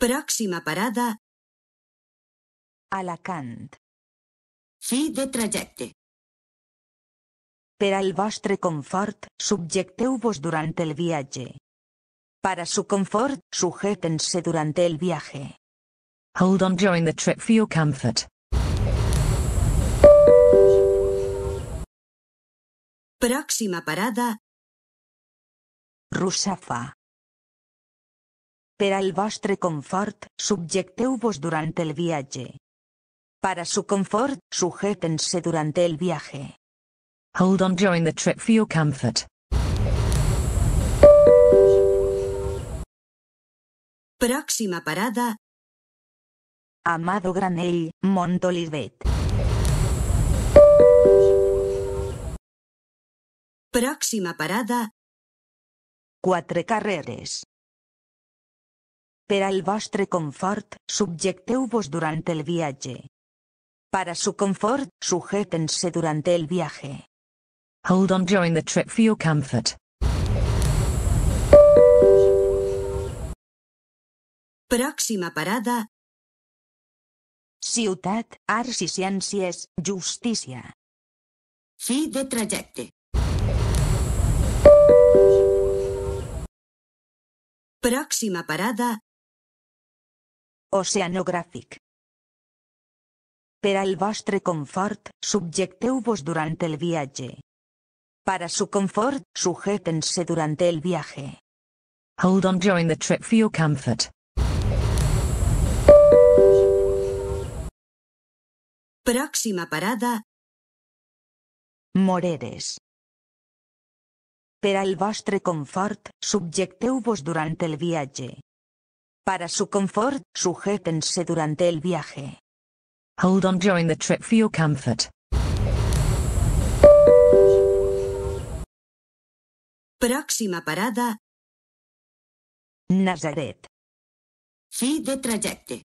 Pròxima parada, Alacant. fi de trajecte. Per al vostre confort, subjecteu-vos durant el viatge. Para su confort, sujétense durante el viaje. Hold on during the trip for your comfort. Pròxima parada, Russafa. Per al vostre confort, subjecteu-vos durant el viatge. Para su confort, sujétense durante el viaje. Hold on during the trip for your comfort. pròxima parada, Amado Granell, Montolivet. pròxima parada, Quatre Carreres. Per al vostre confort, subjecteu-vos durant el viatge. Para su confort, sujétense durante el viaje. Hold on during the trip for your comfort. pròxima parada, Ciutat, Arts i Ciències, Justícia. fi de trajecte. Pròxima parada, Oceanogràfic. Per al vostre confort, subjecteu-vos durant el viatge. Para su confort, sujétense durante el viaje. Hold on during the trip for your comfort. pròxima parada, Moreres. Per al vostre confort, subjecteu-vos durant el viatge. Para su confort, sujétense durante el viaje. Hold on during the trip for your comfort. pròxima parada, Nazaret. fi de trajecte.